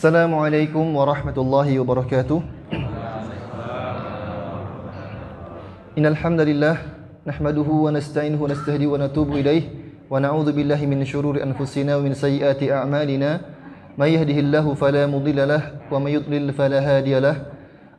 Assalamualaikum warahmatullahi wabarakatuh. Innal hamdalillah nahmaduhu wa nasta'inuhu wa nastahdihi wa natubu ilaih wa na'udzu billahi min syururi anfusina wa min sayyiati a'malina. May yahdihillahu fala mudilla lahu wa may yudlil fala hadiya lahu.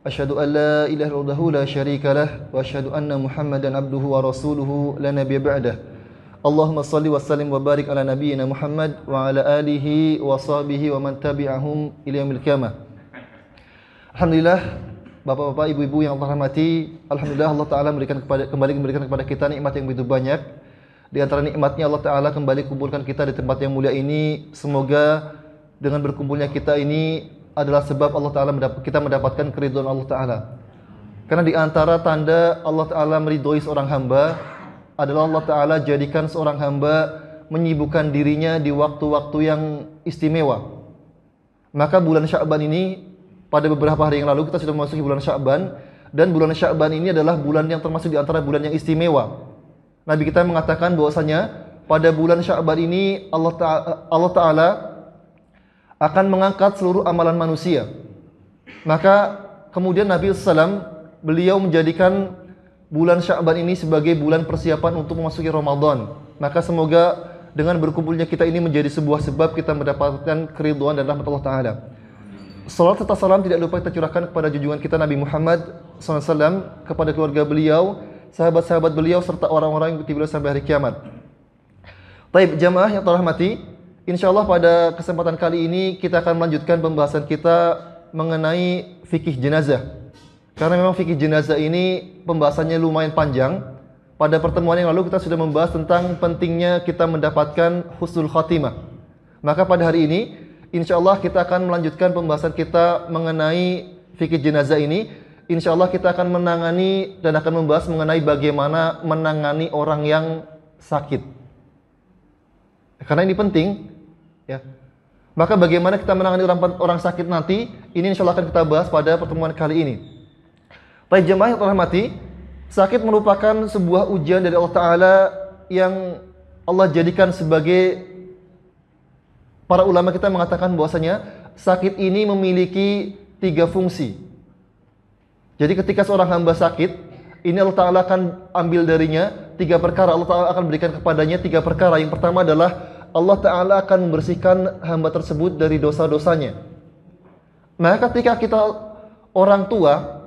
Asyhadu an la ilaha illallah la syarika lahu wa asyhadu anna Muhammadan abduhu wa rasuluhu la nabiyya ba'dah. Allahumma salli wa sallim wa barik ala nabiyyina Muhammad wa ala alihi wa sahbihi wa man tabi'ahum ila yaumil qiyamah. Alhamdulillah, Bapak-bapak, ibu-ibu yang Allah rahmati, alhamdulillah Allah Ta'ala kembali memberikan kepada kita nikmat yang begitu banyak. Di antara nikmatnya Allah Ta'ala kembali kumpulkan kita di tempat yang mulia ini. Semoga dengan berkumpulnya kita ini adalah sebab Allah Ta'ala kita mendapatkan keridhaan Allah Ta'ala. Karena di antara tanda Allah Ta'ala meridhoi seorang hamba adalah Allah Ta'ala jadikan seorang hamba menyibukkan dirinya di waktu-waktu yang istimewa. Maka bulan Sya'ban ini, pada beberapa hari yang lalu kita sudah memasuki bulan Sya'ban, dan bulan Sya'ban ini adalah bulan yang termasuk di antara bulan yang istimewa. Nabi kita mengatakan bahwasanya pada bulan Sya'ban ini Allah Ta'ala akan mengangkat seluruh amalan manusia. Maka kemudian Nabi SAW beliau menjadikan bulan Sya'ban ini sebagai bulan persiapan untuk memasuki Ramadan. Maka semoga dengan berkumpulnya kita ini menjadi sebuah sebab kita mendapatkan keridhaan dan rahmat Allah Ta'ala. Salat serta salam tidak lupa kita curahkan kepada junjungan kita Nabi Muhammad SAW, kepada keluarga beliau, sahabat-sahabat beliau, serta orang-orang yang mengikuti beliau sampai hari kiamat. Baik, jamaah yang terhormati, insyaallah pada kesempatan kali ini kita akan melanjutkan pembahasan kita mengenai fikih jenazah. Karena memang fikih jenazah ini pembahasannya lumayan panjang. Pada pertemuan yang lalu kita sudah membahas tentang pentingnya kita mendapatkan husnul khatimah. Maka pada hari ini insyaallah kita akan melanjutkan pembahasan kita mengenai fikih jenazah ini. Insyaallah kita akan menangani dan akan membahas mengenai bagaimana menangani orang yang sakit. Karena ini penting, ya. Maka bagaimana kita menangani orang sakit nanti, ini insyaallah akan kita bahas pada pertemuan kali ini. Baik, jemaah yang terhormati, sakit merupakan sebuah ujian dari Allah Ta'ala yang Allah jadikan sebagai, para ulama kita mengatakan bahwasanya sakit ini memiliki 3 fungsi. Jadi ketika seorang hamba sakit, ini Allah Ta'ala akan ambil darinya 3 perkara. Allah Ta'ala akan berikan kepadanya 3 perkara. Yang pertama adalah Allah Ta'ala akan membersihkan hamba tersebut dari dosa-dosanya. Maka ketika kita orang tua,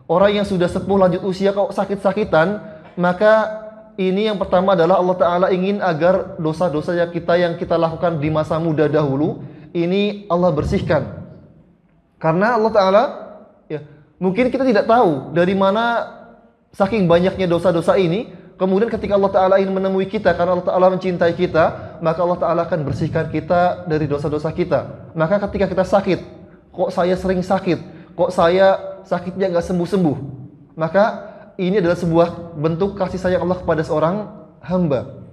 orang yang sudah sepuh lanjut usia kok sakit-sakitan, maka ini yang pertama adalah Allah Ta'ala ingin agar dosa-dosa yang kita lakukan di masa muda dahulu, ini Allah bersihkan. Karena Allah Ta'ala, ya, mungkin kita tidak tahu dari mana saking banyaknya dosa-dosa ini, kemudian ketika Allah Ta'ala ingin menemui kita, karena Allah Ta'ala mencintai kita, maka Allah Ta'ala akan bersihkan kita dari dosa-dosa kita. Maka ketika kita sakit, kok saya sering sakit, kok saya sakitnya nggak sembuh-sembuh, maka ini adalah sebuah bentuk kasih sayang Allah kepada seorang hamba.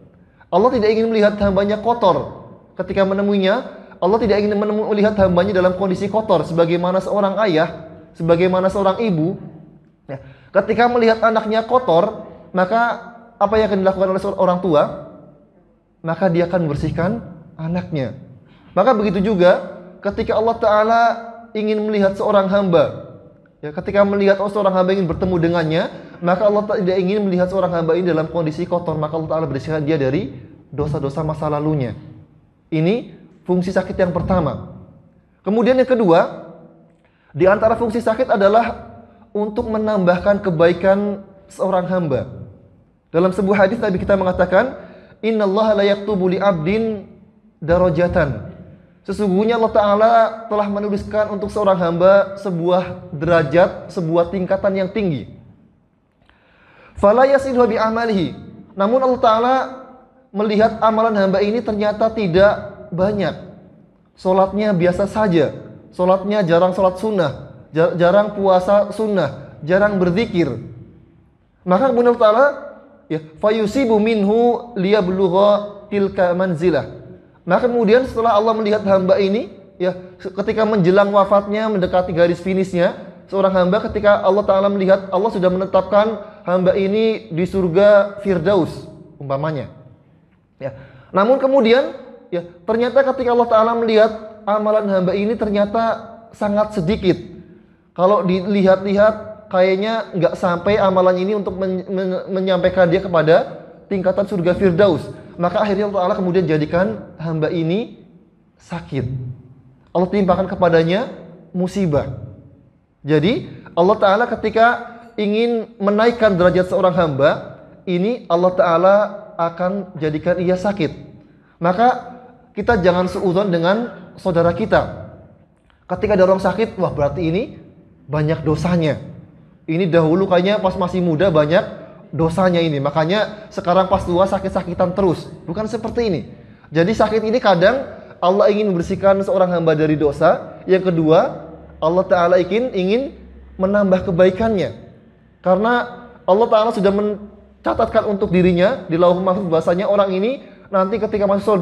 Allah tidak ingin melihat hambanya kotor ketika menemuinya. Allah tidak ingin melihat hambanya dalam kondisi kotor. Sebagaimana seorang ayah, sebagaimana seorang ibu, ya, ketika melihat anaknya kotor, maka apa yang akan dilakukan oleh seorang orang tua? Maka dia akan membersihkan anaknya. Maka begitu juga ketika Allah Ta'ala ingin melihat seorang hamba, ya, ketika melihat seorang hamba ingin bertemu dengannya, maka Allah tidak ingin melihat seorang hamba ini dalam kondisi kotor. Maka Allah Ta'ala bersihkan dia dari dosa-dosa masa lalunya. Ini fungsi sakit yang pertama. Kemudian yang kedua, di antara fungsi sakit adalah untuk menambahkan kebaikan seorang hamba. Dalam sebuah hadis Nabi kita mengatakan, innallaha la yaktubu li 'abdin darajatan. Sesungguhnya Allah Ta'ala telah menuliskan untuk seorang hamba sebuah derajat, sebuah tingkatan yang tinggi. Fala yasidhu bi amalihi. Namun Allah Ta'ala melihat amalan hamba ini ternyata tidak banyak. Solatnya biasa saja. Solatnya jarang solat sunnah, jarang puasa sunnah, jarang berzikir. Maka kemudian Allah Ta'ala, ya, fayusibu minhu liyablugha tilka manzilah. Maka kemudian setelah Allah melihat hamba ini, ya, ketika menjelang wafatnya, mendekati garis finishnya, seorang hamba ketika Allah Ta'ala melihat, Allah sudah menetapkan hamba ini di surga Firdaus, umpamanya. Ya. Namun kemudian, ya, ternyata ketika Allah Ta'ala melihat amalan hamba ini ternyata sangat sedikit. Kalau dilihat-lihat kayaknya nggak sampai amalan ini untuk menyampaikan dia kepada tingkatan surga Firdaus. Maka akhirnya Allah Ta'ala kemudian jadikan hamba ini sakit. Allah timpakan kepadanya musibah. Jadi Allah Ta'ala ketika ingin menaikkan derajat seorang hamba, ini Allah Ta'ala akan jadikan ia sakit. Maka kita jangan suudzon dengan saudara kita. Ketika ada orang sakit, wah berarti ini banyak dosanya. Ini dahulu kayaknya pas masih muda banyak dosanya ini. Makanya sekarang pas tua sakit-sakitan terus. Bukan seperti ini. Jadi sakit ini kadang Allah ingin membersihkan seorang hamba dari dosa. Yang kedua, Allah Ta'ala ingin menambah kebaikannya. Karena Allah Ta'ala sudah mencatatkan untuk dirinya di Lauhul Mahfuz bahwasanya orang ini nanti ketika masuk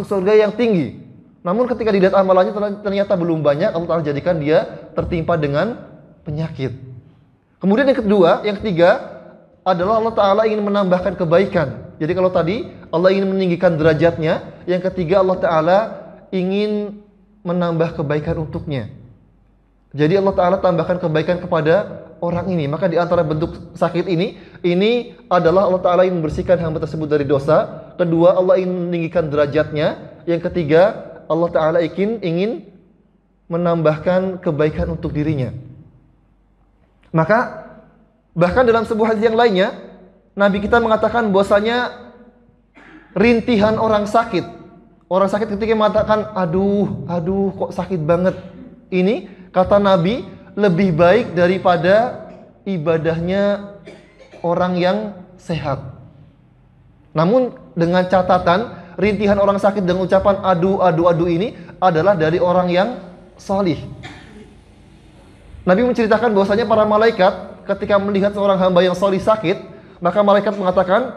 surga yang tinggi. Namun ketika dilihat amalannya ternyata belum banyak, Allah Ta'ala jadikan dia tertimpa dengan penyakit. Kemudian yang ketiga adalah Allah Ta'ala ingin menambahkan kebaikan. Jadi kalau tadi Allah ingin meninggikan derajatnya, yang ketiga Allah Ta'ala ingin menambah kebaikan untuknya. Jadi Allah Ta'ala tambahkan kebaikan kepada orang ini. Maka di antara bentuk sakit ini adalah Allah Ta'ala ingin membersihkan hamba tersebut dari dosa. Kedua, Allah ingin meninggikan derajatnya. Yang ketiga, Allah Ta'ala ingin menambahkan kebaikan untuk dirinya. Maka bahkan dalam sebuah hadis yang lainnya, Nabi kita mengatakan bahwasanya rintihan orang sakit ketika mengatakan aduh kok sakit banget, ini kata Nabi lebih baik daripada ibadahnya orang yang sehat. Namun dengan catatan, rintihan orang sakit dengan ucapan aduh ini adalah dari orang yang salih. Nabi menceritakan bahwasanya para malaikat ketika melihat seorang hamba yang salih sakit, maka malaikat mengatakan,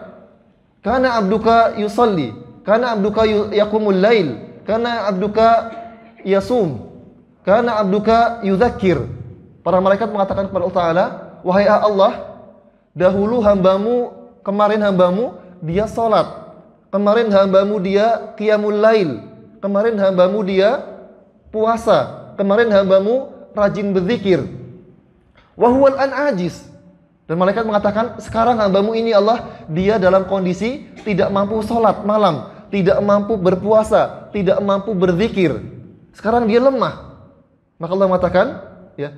"Kana abduka yusalli, kana abduka yaqumul lail, kana abduka yasum, kana abduka yudzakir." Para malaikat mengatakan kepada Allah Ta'ala, "Wahai Allah, dahulu kemarin hambamu dia salat. Kemarin hambamu dia qiyamul lail. Kemarin hambamu dia puasa. Kemarin hambamu rajin berzikir. Wa huwal an ajiz." Dan malaikat mengatakan, sekarang hambamu ini Allah, dia dalam kondisi tidak mampu sholat malam, tidak mampu berpuasa, tidak mampu berzikir. Sekarang dia lemah. Maka Allah mengatakan, ya,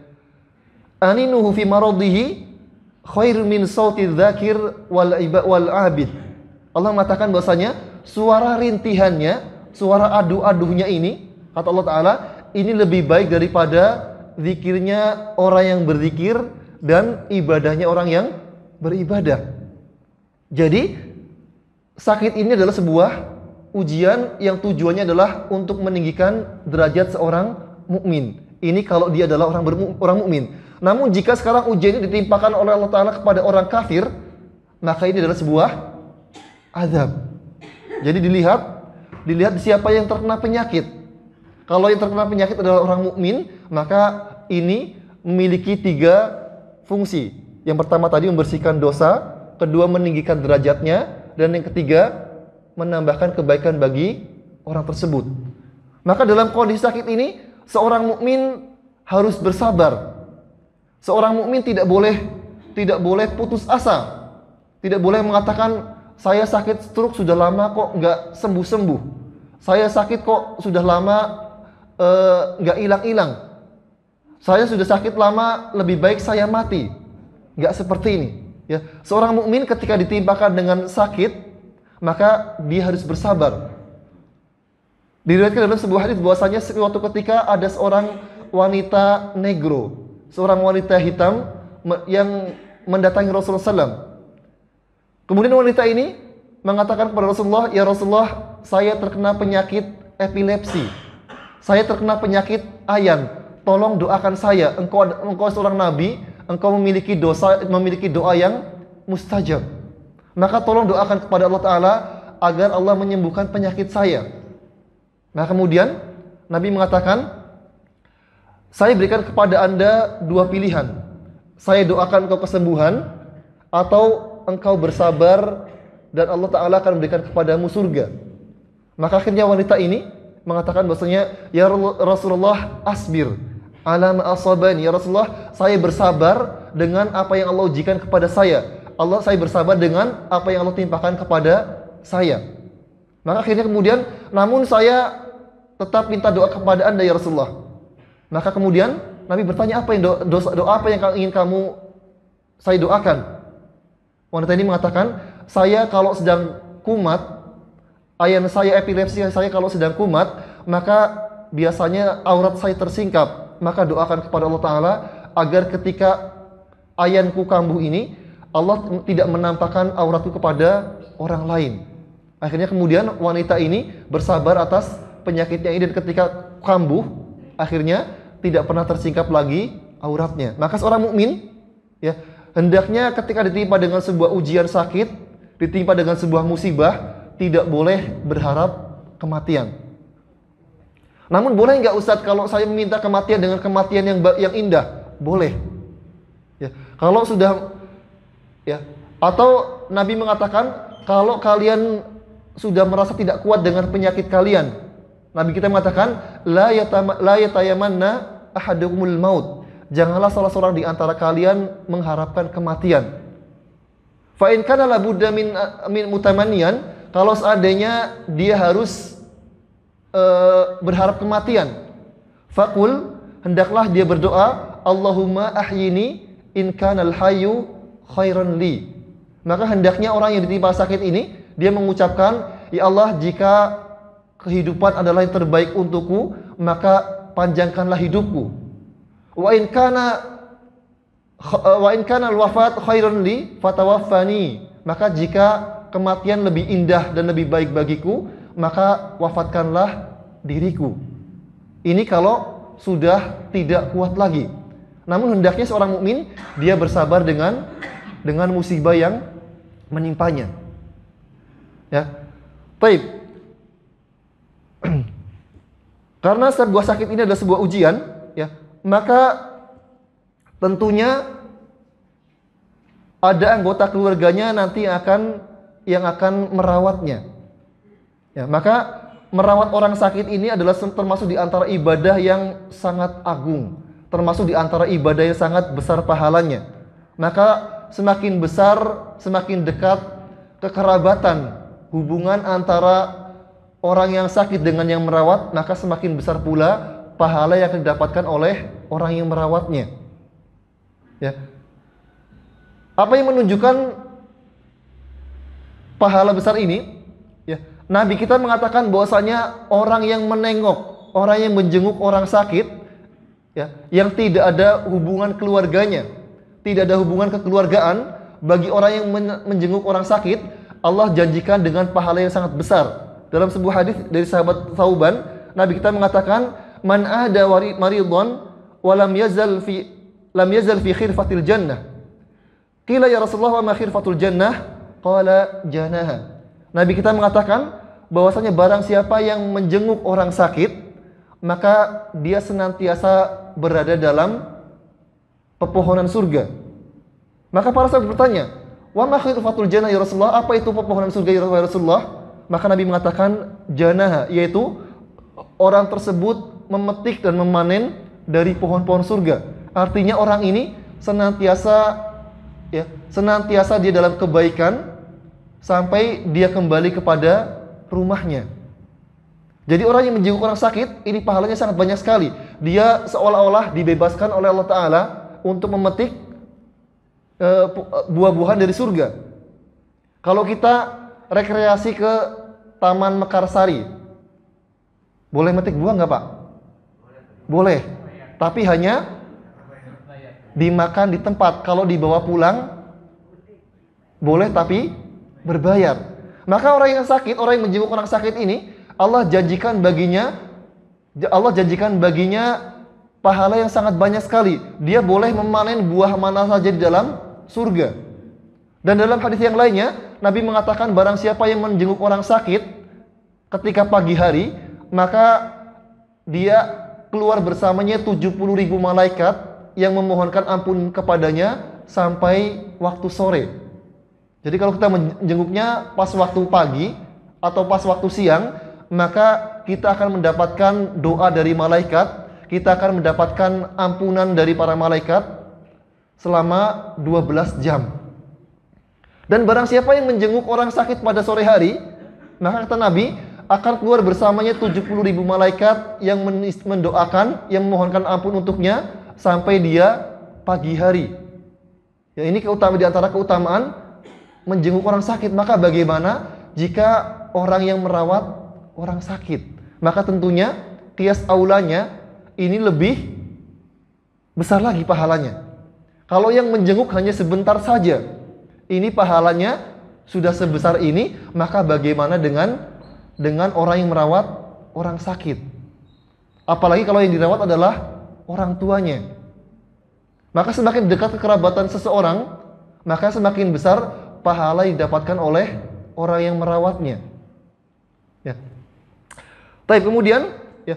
aninuhu fi maradihi khair min sauti dzakir wal abid. Allah mengatakan bahwasanya suara rintihannya, suara aduh-aduhnya ini, kata Allah Ta'ala, ini lebih baik daripada zikirnya orang yang berzikir dan ibadahnya orang yang beribadah. Jadi sakit ini adalah sebuah ujian yang tujuannya adalah untuk meninggikan derajat seorang mukmin. Ini kalau dia adalah orang mukmin. Namun jika sekarang ujian ini ditimpakan oleh Allah Ta'ala kepada orang kafir, maka ini adalah sebuah azab. Jadi dilihat siapa yang terkena penyakit. Kalau yang terkena penyakit adalah orang mukmin, maka ini memiliki 3 fungsi. Yang pertama tadi membersihkan dosa, kedua meninggikan derajatnya, dan yang ketiga menambahkan kebaikan bagi orang tersebut. Maka dalam kondisi sakit ini, seorang mukmin harus bersabar. Seorang mukmin tidak boleh putus asa. Tidak boleh mengatakan, saya sakit stroke sudah lama kok nggak sembuh-sembuh. Saya sakit kok sudah lama nggak hilang-hilang. Saya sudah sakit lama, lebih baik saya mati. Nggak seperti ini. Ya, seorang mukmin ketika ditimpakan dengan sakit, maka dia harus bersabar. Diriwayatkan dalam sebuah hadis bahwasanya suatu ketika ada seorang wanita negro, seorang wanita hitam yang mendatangi Rasulullah SAW. Kemudian wanita ini mengatakan kepada Rasulullah, "Ya Rasulullah, saya terkena penyakit epilepsi. Saya terkena penyakit ayan. Tolong doakan saya. Engkau seorang nabi, engkau memiliki doa yang mustajab. Maka tolong doakan kepada Allah Ta'ala agar Allah menyembuhkan penyakit saya." Nah kemudian Nabi mengatakan, "Saya berikan kepada Anda 2 pilihan. Saya doakan engkau kesembuhan, atau engkau bersabar dan Allah Ta'ala akan memberikan kepadamu surga." Maka akhirnya wanita ini mengatakan bahwasanya, "Ya Rasulullah, asbir ala ma asabani." Ya Rasulullah, saya bersabar dengan apa yang Allah ujikan kepada saya. Saya bersabar dengan apa yang Allah timpakan kepada saya. Maka akhirnya kemudian, namun saya tetap minta doa kepada Anda ya Rasulullah. Maka kemudian Nabi bertanya, apa yang doa apa yang ingin saya doakan? Wanita ini mengatakan, saya kalau sedang kumat, saya epilepsi, saya kalau sedang kumat, maka biasanya aurat saya tersingkap. Maka doakan kepada Allah Ta'ala agar ketika ayanku kambuh ini, Allah tidak menampakkan auratku kepada orang lain. Akhirnya kemudian wanita ini bersabar atas penyakitnya ini, dan ketika kambuh, akhirnya tidak pernah tersingkap lagi auratnya. Maka seorang mukmin, ya, hendaknya ketika ditimpa dengan sebuah ujian sakit, ditimpa dengan sebuah musibah, tidak boleh berharap kematian. Namun boleh nggak Ustadz kalau saya meminta kematian dengan kematian yang indah? Boleh. Ya, kalau sudah, ya, atau Nabi mengatakan kalau kalian sudah merasa tidak kuat dengan penyakit kalian, Nabi kita mengatakan, la yatayamanna ahadukumul maut. Janganlah salah seorang di antara kalian mengharapkan kematian. Fa in kana la budda min mutamanniyan, kalau seandainya dia harus berharap kematian, faqul, hendaklah dia berdoa, Allahumma ahyini in kanal hayyu khairan li. Maka hendaknya orang yang ditimpa sakit ini, dia mengucapkan, ya Allah, jika kehidupan adalah yang terbaik untukku, maka panjangkanlah hidupku. Wa in kana al-wafat khairan li fatawaffani. Maka jika kematian lebih indah dan lebih baik bagiku, maka wafatkanlah diriku. Ini kalau sudah tidak kuat lagi. Namun hendaknya seorang mukmin dia bersabar dengan musibah yang menimpanya. Ya. Baik. Karena sebuah sakit ini adalah sebuah ujian, ya, maka tentunya ada anggota keluarganya nanti yang akan merawatnya. Ya, maka merawat orang sakit ini adalah termasuk di antara ibadah yang sangat agung, termasuk di antara ibadah yang sangat besar pahalanya. Maka semakin besar, semakin dekat kekerabatan hubungan antara orang yang sakit dengan yang merawat, maka semakin besar pula pahala yang akan didapatkan oleh orang yang merawatnya. Ya. Apa yang menunjukkan pahala besar ini? Ya, Nabi kita mengatakan bahwasanya orang yang menengok, orang yang menjenguk orang sakit, ya, yang tidak ada hubungan keluarganya, tidak ada hubungan kekeluargaan, bagi orang yang menjenguk orang sakit, Allah janjikan dengan pahala yang sangat besar. Dalam sebuah hadis dari sahabat Thauban, Nabi kita mengatakan, man ahda maridhan wa lam yazal fi khirfatil jannah. Qila ya Rasulullah wa ma khirfatul jannah? Qala janaha. Nabi kita mengatakan bahwasanya barang siapa yang menjenguk orang sakit, maka dia senantiasa berada dalam pepohonan surga. Maka para sahabat bertanya, wa ma khirfatul jannah ya Rasulullah? Apa itu pepohonan surga ya Rasulullah? Maka Nabi mengatakan janaha, yaitu orang tersebut memetik dan memanen dari pohon-pohon surga. Artinya orang ini senantiasa dia dalam kebaikan sampai dia kembali kepada rumahnya. Jadi orang yang menjenguk orang sakit, ini pahalanya sangat banyak sekali. Dia seolah-olah dibebaskan oleh Allah Ta'ala untuk memetik buah-buahan dari surga. Kalau kita rekreasi ke Taman Mekarsari, boleh metik buah nggak Pak? Boleh. Tapi hanya dimakan di tempat. Kalau dibawa pulang, boleh tapi berbayar. Maka orang yang sakit, orang yang menjenguk orang sakit ini, Allah janjikan baginya pahala yang sangat banyak sekali. Dia boleh memanen buah mana saja di dalam surga. Dan dalam hadis yang lainnya, Nabi mengatakan barang siapa yang menjenguk orang sakit ketika pagi hari, maka dia keluar bersamanya 70.000 malaikat yang memohonkan ampun kepadanya sampai waktu sore. Jadi kalau kita menjenguknya pas waktu pagi atau pas waktu siang, maka kita akan mendapatkan doa dari malaikat, kita akan mendapatkan ampunan dari para malaikat selama 12 jam. Dan barang siapa yang menjenguk orang sakit pada sore hari, maka kata Nabi, akan keluar bersamanya 70.000 malaikat yang mendoakan, yang memohonkan ampun untuknya sampai dia pagi hari. Ya, ini keutamaan di antara keutamaan menjenguk orang sakit. Maka bagaimana jika orang yang merawat orang sakit? Maka tentunya kias aulanya ini lebih besar lagi pahalanya. Kalau yang menjenguk hanya sebentar saja, ini pahalanya sudah sebesar ini, maka bagaimana dengan orang yang merawat orang sakit? Apalagi kalau yang dirawat adalah orang tuanya. Maka semakin dekat kekerabatan seseorang, maka semakin besar pahala yang didapatkan oleh orang yang merawatnya. Ya. Tapi kemudian, ya,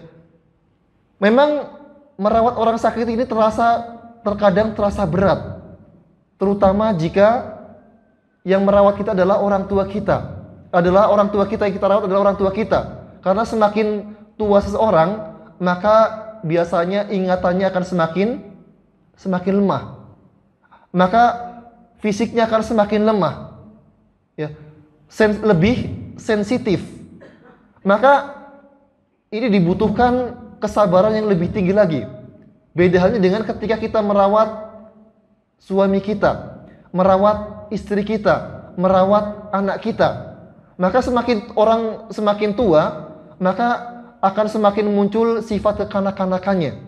memang merawat orang sakit ini terkadang terasa berat, terutama jika yang merawat kita adalah orang tua kita. Yang kita rawat adalah orang tua kita. Karena semakin tua seseorang, maka biasanya ingatannya akan semakin lemah. Maka fisiknya akan semakin lemah. Ya, lebih sensitif. Maka ini dibutuhkan kesabaran yang lebih tinggi lagi. Beda halnya dengan ketika kita merawat suami kita, merawat istri kita, merawat anak kita. Maka semakin tua, maka akan semakin muncul sifat kekanak-kanakannya.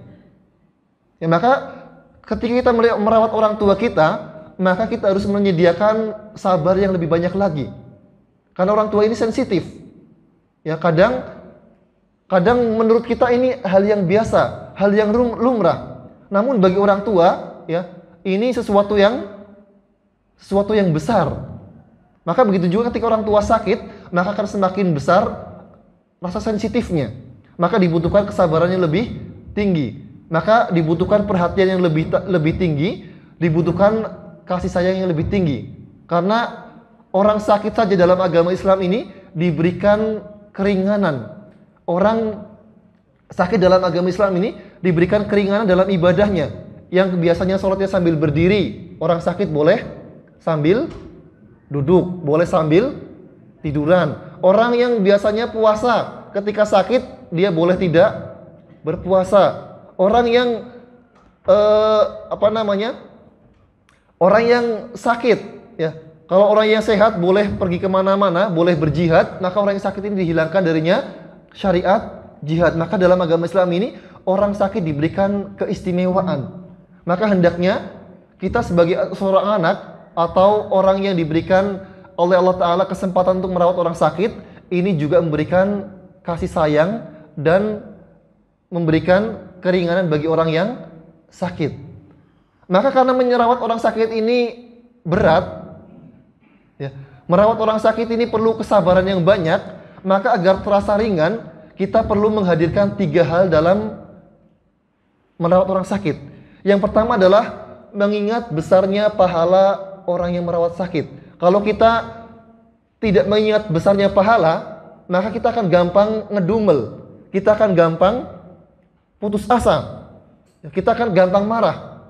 Ya, maka ketika kita merawat orang tua kita, maka kita harus menyediakan sabar yang lebih banyak lagi. Karena orang tua ini sensitif. Ya, kadang menurut kita ini hal yang biasa, hal yang lumrah. Namun bagi orang tua, ya, ini sesuatu yang besar. Maka begitu juga ketika orang tua sakit, maka akan semakin besar rasa sensitifnya. Maka dibutuhkan kesabaran yang lebih tinggi. Maka dibutuhkan perhatian yang lebih tinggi, dibutuhkan kasih sayang yang lebih tinggi. Karena orang sakit saja dalam agama Islam ini diberikan keringanan. Orang sakit dalam agama Islam ini diberikan keringanan dalam ibadahnya. Yang biasanya sholatnya sambil berdiri, orang sakit boleh sambil duduk, boleh sambil tiduran. Orang yang biasanya puasa, ketika sakit dia boleh tidak berpuasa. Orang yang orang yang sakit, ya, kalau orang yang sehat boleh pergi kemana-mana, boleh berjihad. Maka orang yang sakit ini dihilangkan darinya syariat jihad. Maka dalam agama Islam ini orang sakit diberikan keistimewaan. Maka hendaknya kita sebagai seorang anak atau orang yang diberikan oleh Allah Ta'ala kesempatan untuk merawat orang sakit, ini juga memberikan kasih sayang dan memberikan keringanan bagi orang yang sakit. Maka karena merawat orang sakit ini berat, ya, merawat orang sakit ini perlu kesabaran yang banyak. Maka agar terasa ringan, kita perlu menghadirkan 3 hal dalam merawat orang sakit. Yang pertama adalah mengingat besarnya pahala orang yang merawat sakit. Kalau kita tidak mengingat besarnya pahala, maka kita akan gampang ngedumel. Kita akan gampang putus asa. Kita akan gampang marah.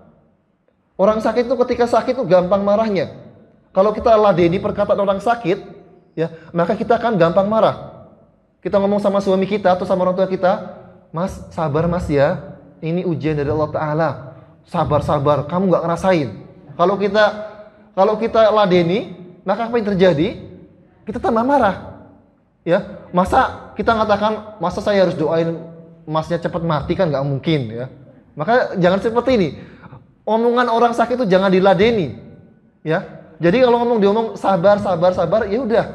Orang sakit itu ketika sakit itu gampang marahnya. Kalau kita ladeni perkataan orang sakit, ya, maka kita akan gampang marah. Kita ngomong sama suami kita atau sama orang tua kita, "Mas, sabar mas ya. Ini ujian dari Allah Ta'ala. Sabar, kamu nggak ngerasain." Kalau kita ladeni, maka apa yang terjadi? Kita tambah marah. Ya, masa kita mengatakan, masa saya harus doain masnya cepat mati, kan nggak mungkin, ya. Maka jangan seperti ini. Omongan orang sakit itu jangan diladeni, ya. Jadi kalau diomong sabar, ya udah.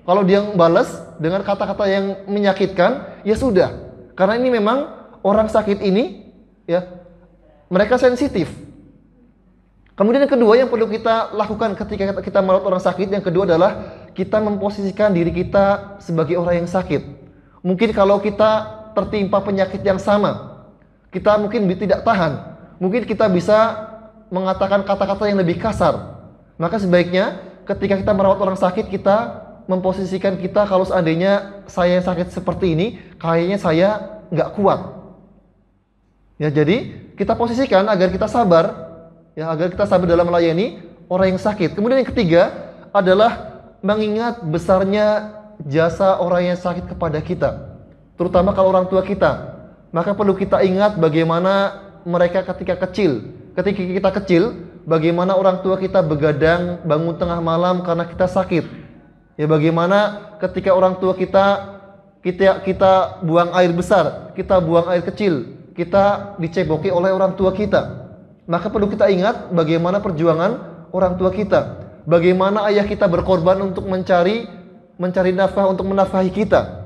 Kalau dia balas dengan kata-kata yang menyakitkan, ya sudah. Karena ini memang orang sakit ini, ya, mereka sensitif. Kemudian yang kedua yang perlu kita lakukan ketika kita merawat orang sakit, yang kedua adalah kita memposisikan diri kita sebagai orang yang sakit. Mungkin kalau kita tertimpa penyakit yang sama, kita mungkin tidak tahan. Mungkin kita bisa mengatakan kata-kata yang lebih kasar. Maka sebaiknya ketika kita merawat orang sakit, kita memposisikan kita kalau seandainya saya sakit seperti ini, kayaknya saya nggak kuat. Ya, jadi kita posisikan agar kita sabar, ya, agar kita sabar dalam melayani orang yang sakit. Kemudian yang ketiga adalah mengingat besarnya jasa orang yang sakit kepada kita, terutama kalau orang tua kita. Maka perlu kita ingat bagaimana mereka ketika kita kecil, bagaimana orang tua kita begadang bangun tengah malam karena kita sakit. Ya, bagaimana ketika orang tua kita buang air besar, kita buang air kecil, kita diceboki oleh orang tua kita. Maka perlu kita ingat bagaimana perjuangan orang tua kita, bagaimana ayah kita berkorban untuk mencari nafkah, untuk menafkahi kita.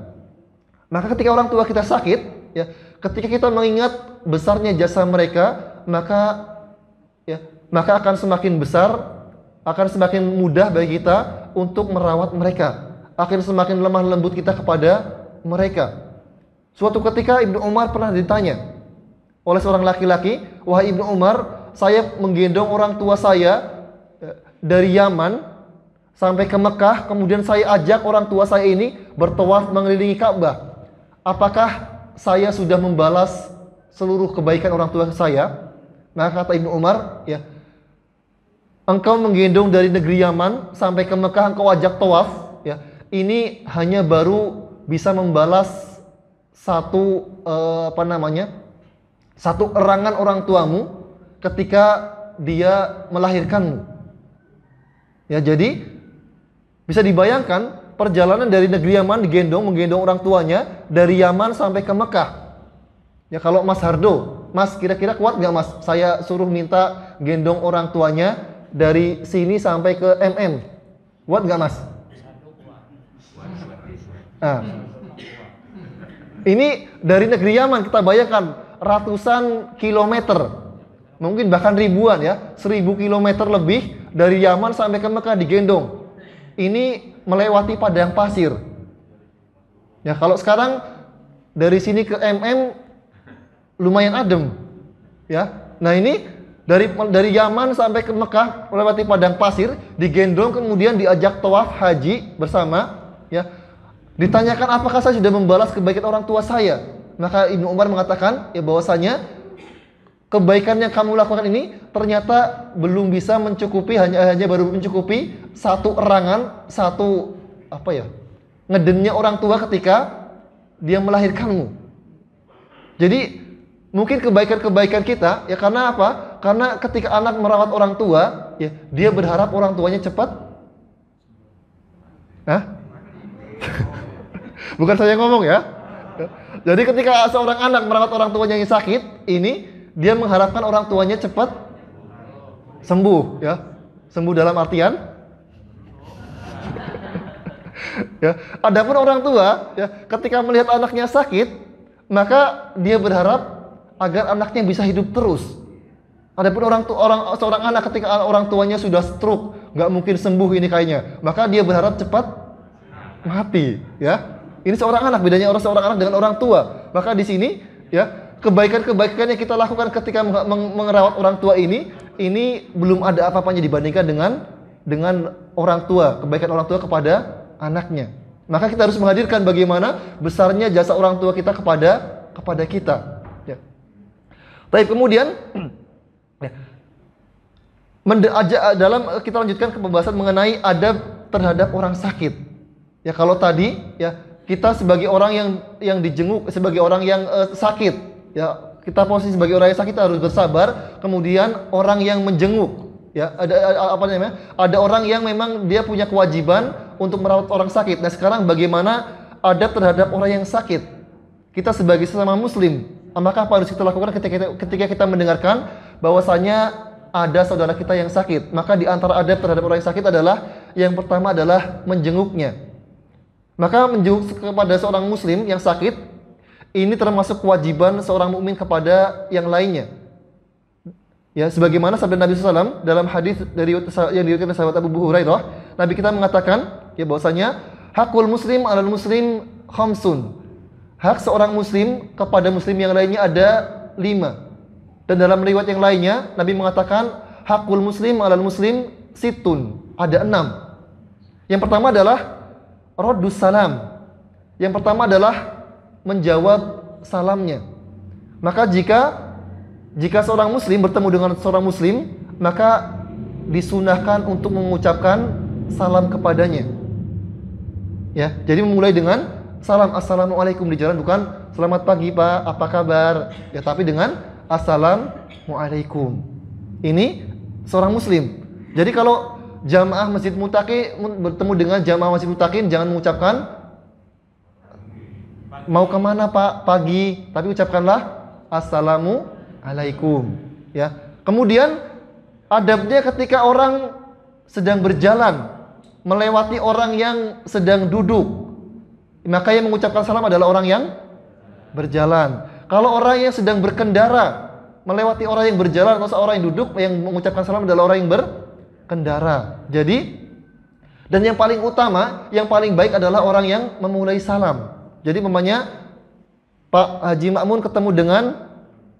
Maka ketika orang tua kita sakit, ya, ketika kita mengingat besarnya jasa mereka, maka akan semakin besar, akan semakin mudah bagi kita untuk merawat mereka, akan semakin lemah lembut kita kepada mereka. Suatu ketika Ibnu Umar pernah ditanya oleh seorang laki-laki, "Wahai Ibnu Umar, saya menggendong orang tua saya dari Yaman sampai ke Mekah, kemudian saya ajak orang tua saya ini bertawaf mengelilingi Ka'bah. Apakah saya sudah membalas seluruh kebaikan orang tua saya?" Maka kata Ibnu Umar, ya, engkau menggendong dari negeri Yaman sampai ke Mekah, engkau ajak tawaf, ya, ini hanya baru bisa membalas satu satu erangan orang tuamu ketika dia melahirkanmu. Ya, jadi bisa dibayangkan perjalanan dari negeri Yaman menggendong orang tuanya dari Yaman sampai ke Mekah. Ya, kalau Mas Hardo, Mas kira-kira kuat nggak Mas? Saya suruh minta gendong orang tuanya dari sini sampai ke MM. Kuat nggak Mas? Nah, ini dari negeri Yaman, kita bayangkan ratusan kilometer, mungkin bahkan ribuan, ya, 1000 kilometer lebih dari Yaman sampai ke Mekah digendong. Ini melewati padang pasir. Ya, kalau sekarang dari sini ke MM lumayan adem, ya. Nah, ini dari Yaman sampai ke Mekah melewati padang pasir, digendong kemudian diajak tawaf haji bersama, ya. Ditanyakan apakah saya sudah membalas kebaikan orang tua saya? Maka Ibnu Umar mengatakan, ya, bahwasanya kebaikan yang kamu lakukan ini ternyata belum bisa mencukupi, hanya baru mencukupi satu erangan, satu ngedenya orang tua ketika dia melahirkanmu. Jadi mungkin kebaikan-kebaikan kita, ya, karena apa? Karena ketika anak merawat orang tua, ya, dia berharap orang tuanya cepat. Bukan saya ngomong, ya. Jadi ketika seorang anak merawat orang tuanya yang sakit, ini dia mengharapkan orang tuanya cepat sembuh, ya. Sembuh dalam artian, ya. Adapun orang tua, ya, ketika melihat anaknya sakit, maka dia berharap agar anaknya bisa hidup terus. Adapun seorang anak ketika orang tuanya sudah stroke, nggak mungkin sembuh ini kayaknya, maka dia berharap cepat mati, ya. Ini seorang anak, bedanya seorang anak dengan orang tua. Maka di sini, ya, kebaikan-kebaikan yang kita lakukan ketika merawat orang tua ini belum ada apa-apanya dibandingkan dengan orang tua, kebaikan orang tua kepada anaknya. Maka kita harus menghadirkan bagaimana besarnya jasa orang tua kita kepada kita. Ya. Tapi kemudian, ya, kita lanjutkan ke pembahasan mengenai adab terhadap orang sakit. Ya, kalau tadi, ya, kita sebagai orang yang dijenguk, sebagai orang yang sakit, ya, kita posisi sebagai orang yang sakit harus bersabar. Kemudian orang yang menjenguk, ya, ada orang yang memang dia punya kewajiban untuk merawat orang sakit. Nah, sekarang bagaimana adab terhadap orang yang sakit? Kita sebagai sesama muslim, maka apa harus kita lakukan ketika kita mendengarkan bahwasanya ada saudara kita yang sakit? Maka di antara adab terhadap orang yang sakit adalah, yang pertama adalah menjenguknya. Maka menjenguk kepada seorang muslim yang sakit ini termasuk kewajiban seorang mukmin kepada yang lainnya. Ya, sebagaimana sabda Nabi SAW dalam hadis yang diriwayatkan sahabat Abu Hurairah, Nabi kita mengatakan, ya, bahwasanya hakul muslim 'alal muslim khamsun. Hak seorang muslim kepada muslim yang lainnya ada 5. Dan dalam riwayat yang lainnya Nabi mengatakan hakul muslim 'alal muslim situn, ada 6. Yang pertama adalah raddus salam. Yang pertama adalah menjawab salamnya. Maka jika seorang muslim bertemu dengan seorang muslim, maka disunahkan untuk mengucapkan salam kepadanya. Ya, jadi memulai dengan salam, assalamualaikum di jalan, bukan selamat pagi Pak, apa kabar? Ya, tapi dengan assalamualaikum. Ini seorang muslim. Jadi kalau jamaah Masjid Muttaqin bertemu dengan jamaah Masjid Muttaqin, jangan mengucapkan mau kemana Pak? Pagi, tapi ucapkanlah assalamualaikum. Ya. Kemudian adabnya ketika orang sedang berjalan melewati orang yang sedang duduk, maka yang mengucapkan salam adalah orang yang berjalan. Kalau orang yang sedang berkendara melewati orang yang berjalan atau seorang yang duduk, yang mengucapkan salam adalah orang yang berkendara. Jadi, dan yang paling utama, yang paling baik adalah orang yang memulai salam. Jadi umpamanya Pak Haji Makmun ketemu dengan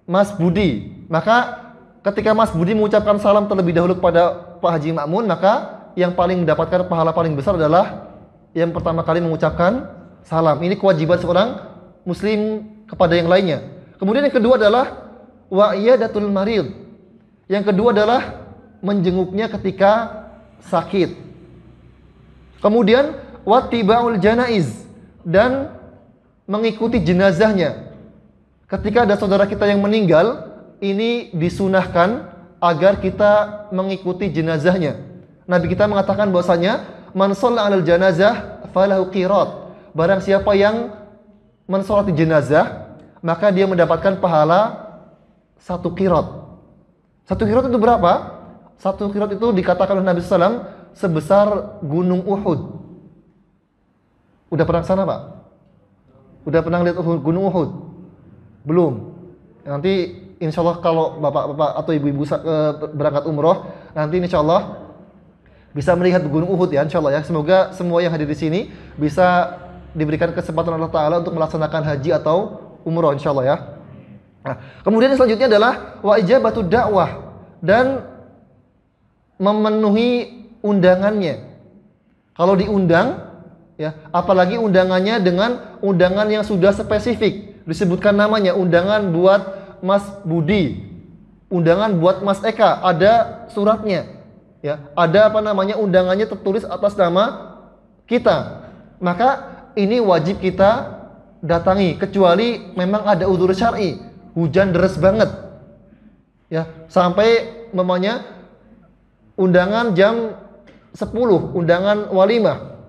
Mas Budi, maka ketika Mas Budi mengucapkan salam terlebih dahulu kepada Pak Haji Makmun, maka yang paling mendapatkan pahala paling besar adalah yang pertama kali mengucapkan salam. Ini kewajiban seorang muslim kepada yang lainnya. Kemudian yang kedua adalah wa iyadatul marid. Yang kedua adalah menjenguknya ketika sakit. Kemudian wattibaul janaiz, dan mengikuti jenazahnya. Ketika ada saudara kita yang meninggal, ini disunahkan agar kita mengikuti jenazahnya. Nabi kita mengatakan bahwasanya man shalla 'alal janazah falahu qirat. Barang siapa yang mensolati jenazah, maka dia mendapatkan pahala 1 qirat. 1 qirat itu berapa? 1 qirat itu dikatakan oleh Nabi SAW sebesar gunung Uhud. Udah pernah ke sana, Pak? Udah pernah lihat gunung Uhud? Belum. Nanti insya Allah kalau bapak-bapak atau ibu-ibu berangkat umroh, nanti insya Allah bisa melihat gunung Uhud ya, insya Allah ya. Semoga semua yang hadir di sini bisa diberikan kesempatan Allah Ta'ala untuk melaksanakan haji atau umroh insya Allah ya. Nah, kemudian yang selanjutnya adalah wa ijabatud dakwah, dan memenuhi undangannya. Kalau diundang ya, apalagi undangannya dengan undangan yang sudah spesifik, disebutkan namanya, undangan buat Mas Budi, undangan buat Mas Eka, ada suratnya. Ya, ada undangannya tertulis atas nama kita. Maka ini wajib kita datangi, kecuali memang ada udzur syar'i, hujan deras banget. Ya, sampai memangnya undangan jam 10, undangan walimah.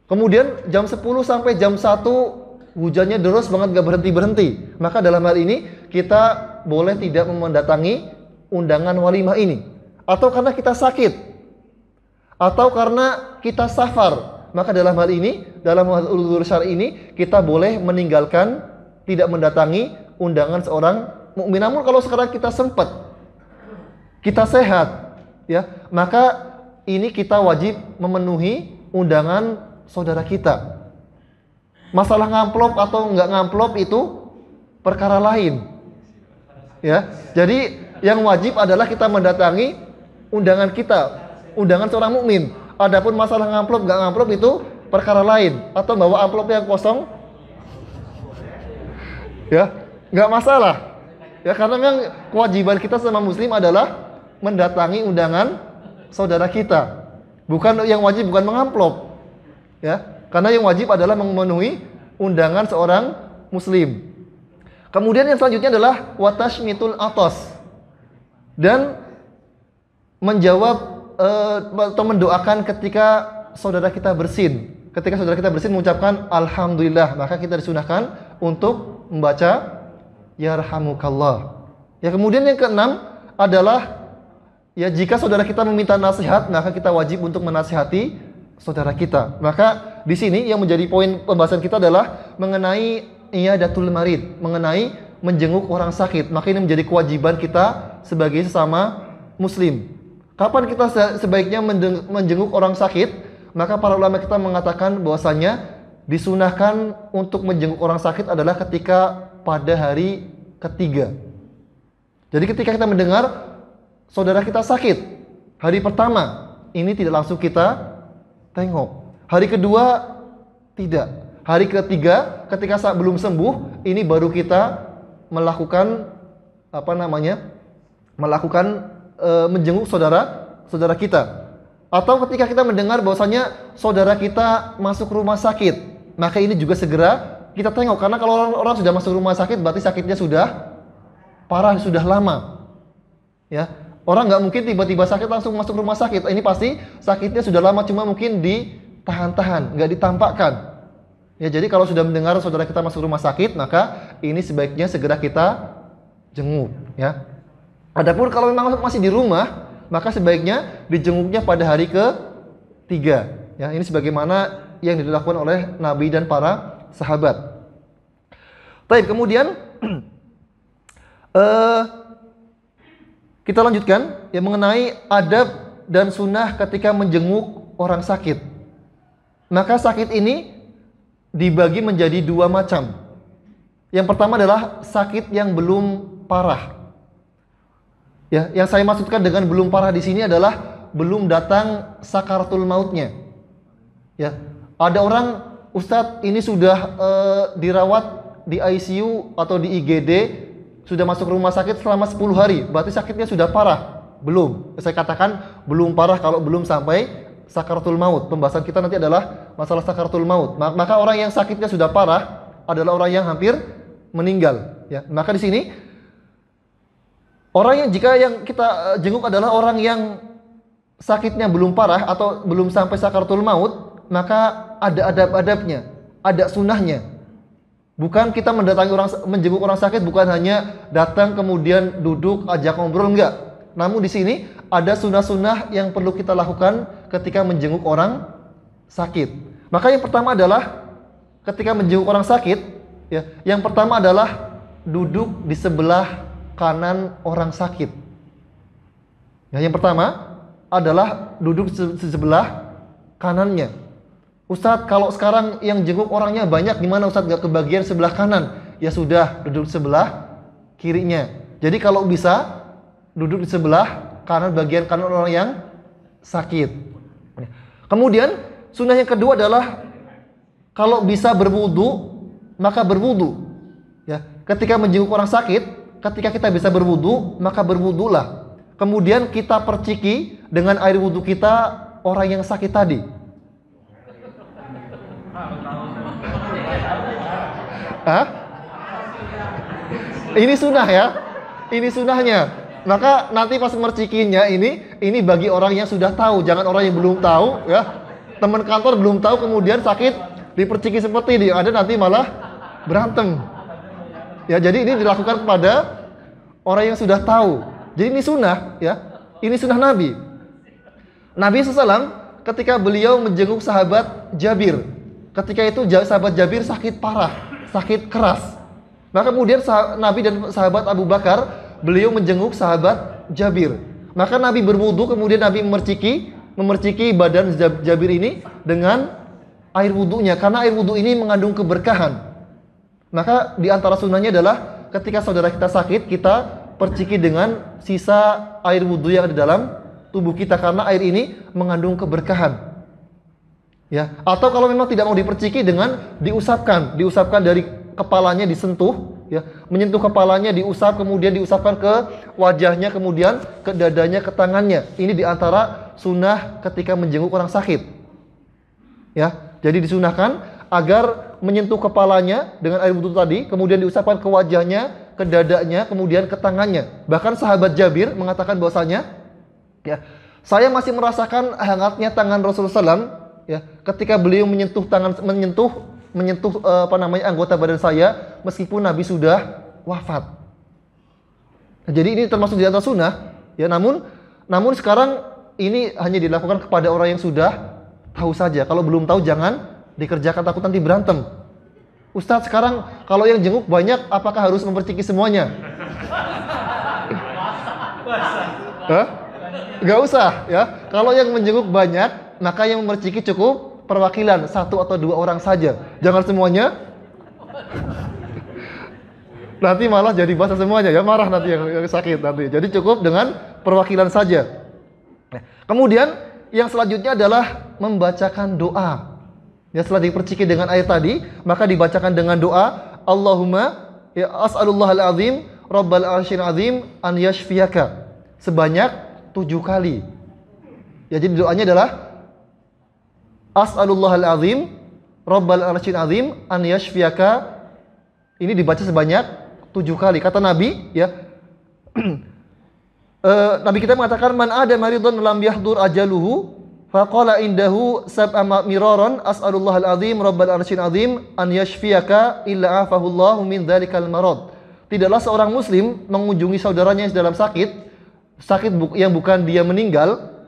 Kemudian jam 10 sampai jam 1 hujannya deras banget, gak berhenti-berhenti. Maka dalam hal ini kita boleh tidak mendatangi undangan walimah ini. Atau karena kita sakit, atau karena kita safar, maka dalam hal ini, dalam hal udzur syar'i ini, kita boleh meninggalkan, tidak mendatangi undangan seorang mukmin. Namun kalau sekarang kita sempat, kita sehat, ya, maka ini kita wajib memenuhi undangan saudara kita. Masalah ngamplop atau enggak ngamplop itu perkara lain, ya. Jadi yang wajib adalah kita mendatangi undangan kita, undangan seorang mukmin. Adapun masalah ngamplop enggak ngamplop itu perkara lain, atau bawa amplop yang kosong, ya, enggak masalah. Ya, karena memang kewajiban kita sama muslim adalah mendatangi undangan saudara kita. Bukan yang wajib bukan mengamplop. Ya, karena yang wajib adalah memenuhi undangan seorang muslim. Kemudian yang selanjutnya adalah watashmitul atas, dan menjawab atau mendoakan ketika saudara kita bersin. Ketika saudara kita bersin mengucapkan alhamdulillah, maka kita disunahkan untuk membaca yarhamukallah. Ya, kemudian yang keenam adalah ya, jika saudara kita meminta nasihat, maka kita wajib untuk menasihati saudara kita. Maka di sini yang menjadi poin pembahasan kita adalah mengenai iyadatul marid, mengenai menjenguk orang sakit. Maka ini menjadi kewajiban kita sebagai sesama muslim. Kapan kita sebaiknya menjenguk orang sakit? Maka para ulama kita mengatakan bahwasanya disunahkan untuk menjenguk orang sakit adalah ketika pada hari ketiga. Jadi ketika kita mendengar saudara kita sakit, hari pertama, ini tidak langsung kita tengok. Hari kedua tidak. Hari ketiga ketika belum sembuh, ini baru kita melakukan menjenguk saudara kita. Atau ketika kita mendengar bahwasanya saudara kita masuk rumah sakit, maka ini juga segera kita tengok, karena kalau orang sudah masuk rumah sakit berarti sakitnya sudah parah, sudah lama. Ya, orang nggak mungkin tiba-tiba sakit langsung masuk rumah sakit. Ini pasti sakitnya sudah lama, cuma mungkin ditahan-tahan, nggak ditampakkan. Ya, jadi kalau sudah mendengar saudara kita masuk rumah sakit, maka ini sebaiknya segera kita jenguk. Ya. Adapun kalau memang masih di rumah, maka sebaiknya dijenguknya pada hari ke-3. Ya, ini sebagaimana yang dilakukan oleh Nabi dan para sahabat. Baik, kemudian kita lanjutkan yang mengenai adab dan sunnah ketika menjenguk orang sakit. Maka sakit ini dibagi menjadi 2 macam. Yang pertama adalah sakit yang belum parah. Ya, yang saya maksudkan dengan belum parah di sini adalah belum datang sakaratul mautnya. Ya, ada orang, Ustadz, ini sudah dirawat di ICU atau di IGD, sudah masuk rumah sakit selama 10 hari, berarti sakitnya sudah parah? Belum. Saya katakan belum parah kalau belum sampai sakaratul maut. Pembahasan kita nanti adalah masalah sakaratul maut. Maka orang yang sakitnya sudah parah adalah orang yang hampir meninggal. Ya, maka di sini orang yang jika yang kita jenguk adalah orang yang sakitnya belum parah atau belum sampai sakaratul maut, maka ada adab-adabnya, ada sunnahnya. Bukan kita mendatangi orang, menjenguk orang sakit bukan hanya datang kemudian duduk ajak ngobrol, enggak. Namun di sini ada sunnah-sunnah yang perlu kita lakukan ketika menjenguk orang sakit. Maka yang pertama adalah ketika menjenguk orang sakit, ya, yang pertama adalah duduk di sebelah kanan orang sakit. Ya, yang pertama adalah duduk di sebelah kanannya. Ustadz, kalau sekarang yang jenguk orangnya banyak, gimana Ustadz, gak kebagian sebelah kanan? Ya sudah, duduk di sebelah kirinya. Jadi kalau bisa duduk di sebelah kanan, bagian kanan orang yang sakit. Kemudian sunnah yang kedua adalah kalau bisa berwudu, maka berwudu. Ya, ketika menjenguk orang sakit, ketika kita bisa berwudu, maka berwudulah. Kemudian kita perciki dengan air wudu kita orang yang sakit tadi. Hah? Ini sunnah ya. Ini sunnahnya. Maka nanti pas mercikinya ini bagi orang yang sudah tahu, jangan orang yang belum tahu ya. Teman kantor belum tahu kemudian sakit diperciki seperti ini, ada nanti malah berantem. Ya, jadi ini dilakukan kepada orang yang sudah tahu. Jadi ini sunnah ya. Ini sunnah Nabi. Nabi SAW ketika beliau menjenguk sahabat Jabir, ketika itu sahabat Jabir sakit parah, sakit keras. Maka kemudian Nabi dan sahabat Abu Bakar, beliau menjenguk sahabat Jabir. Maka Nabi berwudu, kemudian Nabi memerciki badan Jabir ini dengan air wudunya, karena air wudu ini mengandung keberkahan. Maka di antara sunnahnya adalah ketika saudara kita sakit, kita perciki dengan sisa air wudu yang ada dalam tubuh kita, karena air ini mengandung keberkahan. Ya, atau kalau memang tidak mau diperciki, dengan diusapkan dari kepalanya, disentuh, ya, menyentuh kepalanya, diusap, kemudian diusapkan ke wajahnya, kemudian ke dadanya, ke tangannya. Ini diantara sunnah ketika menjenguk orang sakit. Ya, jadi disunahkan agar menyentuh kepalanya dengan air wudu tadi, kemudian diusapkan ke wajahnya, ke dadanya, kemudian ke tangannya. Bahkan sahabat Jabir mengatakan bahwasanya, ya, saya masih merasakan hangatnya tangan Rasulullah SAW, ya, ketika beliau menyentuh anggota badan saya meskipun Nabi sudah wafat. Jadi ini termasuk di antara sunnah, ya. Namun sekarang ini hanya dilakukan kepada orang yang sudah tahu saja. Kalau belum tahu jangan dikerjakan, takut nanti berantem. Ustadz, sekarang kalau yang jenguk banyak, apakah harus memperciki semuanya? Hah? Gak usah ya. Kalau yang menjenguk banyak, maka yang memerciki cukup perwakilan, 1 atau 2 orang saja. Jangan semuanya. Nanti malah jadi bahasa semuanya ya, marah nanti yang sakit nanti. Jadi cukup dengan perwakilan saja. Kemudian yang selanjutnya adalah membacakan doa. Ya, setelah diperciki dengan air tadi, maka dibacakan dengan doa, Allahumma ya as'alullahal azim rabbal arsyil azim an yashfiyaka, sebanyak 7 kali. Ya, jadi doanya adalah as'alullahal azim rabbal arsyil azim an yashfiyaka. Ini dibaca sebanyak 7 kali. Kata Nabi, ya, Nabi kita mengatakan, man ada maridun lam yahdur ajaluhu faqala indahu sab'a miraran as'alullahal azim rabbal arsyil azim an yashfiyaka illa afahullahu min dzalikal marad. Tidaklah seorang muslim mengunjungi saudaranya yang dalam sakit yang bukan dia meninggal,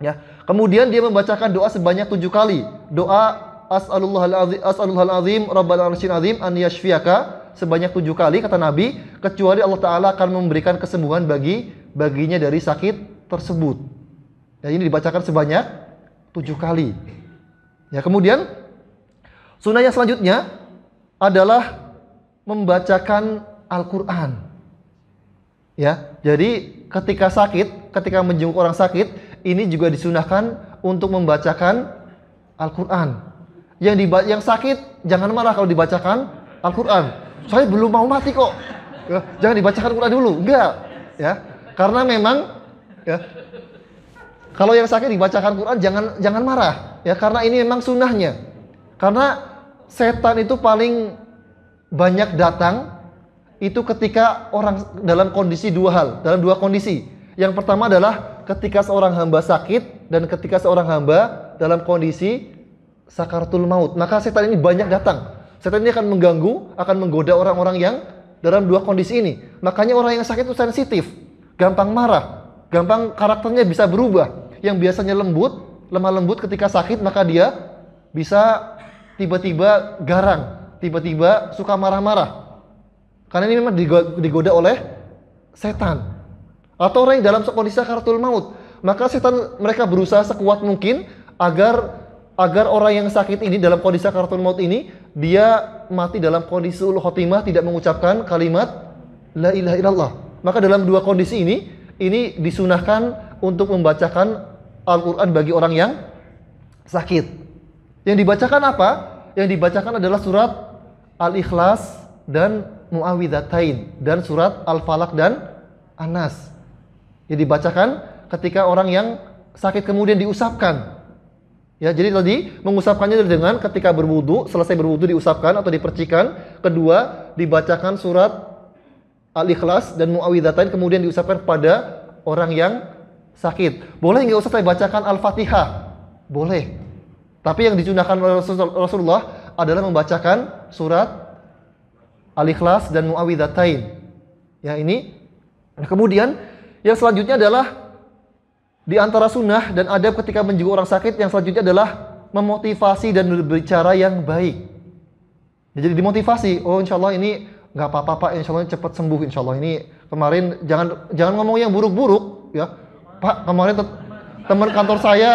ya, kemudian dia membacakan doa sebanyak 7 kali. Doa as'alullahal azim rabbal arsyil azim an yashfiyaka sebanyak 7 kali, kata Nabi, kecuali Allah Ta'ala akan memberikan kesembuhan baginya dari sakit tersebut. Ya, ini dibacakan sebanyak 7 kali. Ya, kemudian sunnah yang selanjutnya adalah membacakan Al-Quran. Ya, jadi ketika menjenguk orang sakit, ini juga disunahkan untuk membacakan Al-Quran. Yang sakit jangan marah kalau dibacakan Al-Quran. Saya belum mau mati kok. Ya, jangan dibacakan Quran dulu. Enggak, ya. Karena memang, ya, kalau yang sakit dibacakan Quran jangan marah, ya, karena ini memang sunnahnya. Karena setan itu paling banyak datang itu ketika orang dalam kondisi dalam dua kondisi. Yang pertama adalah ketika seorang hamba sakit dan ketika seorang hamba dalam kondisi sakaratul maut. Maka setan ini banyak datang. Setan ini akan mengganggu, akan menggoda orang-orang yang dalam dua kondisi ini. Makanya orang yang sakit itu sensitif, gampang marah, gampang karakternya bisa berubah. Yang biasanya lemah lembut ketika sakit, maka dia bisa tiba-tiba garang, tiba-tiba suka marah-marah. Karena ini memang digoda oleh setan. Atau orang yang dalam kondisi sakaratul maut, maka setan mereka berusaha sekuat mungkin agar orang yang sakit ini dalam kondisi sakaratul maut ini dia mati dalam kondisi ul khotimah, tidak mengucapkan kalimat la ilaha illallah. Maka dalam dua kondisi ini disunahkan untuk membacakan Al-Quran bagi orang yang sakit. Yang dibacakan apa? Yang dibacakan adalah surat Al-Ikhlas dan Muawwidzatain dan surat Al-Falaq dan An-Nas. Yang dibacakan ketika orang yang sakit kemudian diusapkan. Ya, jadi tadi mengusapkannya dengan ketika berwudu, selesai berwudu diusapkan atau dipercikan. Kedua, dibacakan surat Al-Ikhlas dan Muawwidzatain kemudian diusapkan pada orang yang sakit. Boleh nggak usah saya bacakan Al-Fatihah? Boleh. Tapi yang disunahkan oleh Rasulullah adalah membacakan surat Al-Ikhlas dan Muawwidzatain. Ya, ini. Nah, kemudian yang selanjutnya adalah di antara sunnah dan adab ketika menjenguk orang sakit, yang selanjutnya adalah memotivasi dan berbicara yang baik. Ya, jadi dimotivasi, oh insya Allah ini nggak apa-apa Pak, insya Allah cepat sembuh, insya Allah ini kemarin jangan ngomong yang buruk-buruk, ya Pak, kemarin teman kantor saya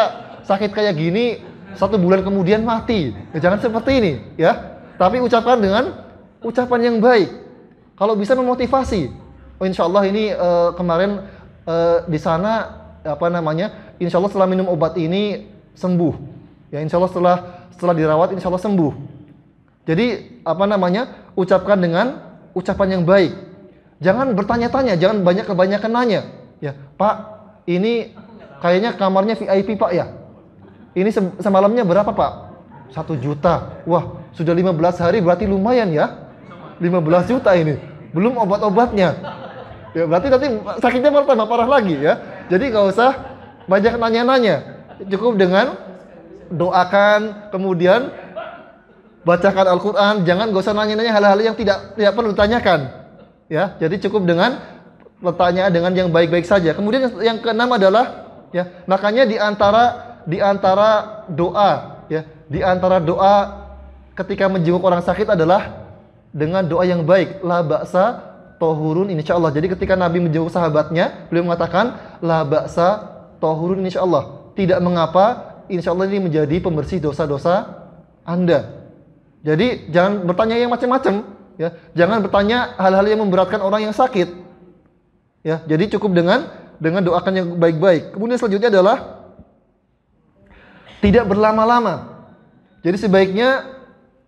sakit kayak gini, 1 bulan kemudian mati. Ya, jangan seperti ini, ya. Tapi ucapkan dengan ucapan yang baik. Kalau bisa memotivasi, oh insya Allah ini kemarin di sana insya Allah setelah minum obat ini sembuh. Ya, insya Allah setelah dirawat insya Allah sembuh. Jadi ucapkan dengan ucapan yang baik. Jangan bertanya-tanya, jangan kebanyakan nanya. Ya, Pak, ini kayaknya kamarnya VIP Pak ya. Ini semalamnya berapa Pak? 1 juta. Wah, sudah 15 hari berarti lumayan ya. 15 juta ini. Belum obat-obatnya. Ya, berarti nanti sakitnya malah tambah parah lagi ya. Jadi nggak usah banyak nanya-nanya. Cukup dengan doakan, kemudian bacakan Al-Quran. Nggak usah nanya-nanya hal-hal yang tidak perlu ditanyakan. Ya, jadi cukup dengan pertanyaan dengan yang baik-baik saja. Kemudian yang keenam adalah, ya, makanya di antara doa, ya, di antara doa ketika menjenguk orang sakit adalah dengan doa yang baik. La ba'sa tohurun insyaallah. Jadi ketika Nabi menjenguk sahabatnya, beliau mengatakan la ba'sa tohurun insyaallah. Tidak mengapa, insyaallah ini menjadi pembersih dosa-dosa Anda. Jadi jangan bertanya yang macam-macam, ya. Jangan bertanya hal-hal yang memberatkan orang yang sakit. Ya, jadi cukup dengan doakan yang baik-baik. Kemudian selanjutnya adalah tidak berlama-lama. Jadi sebaiknya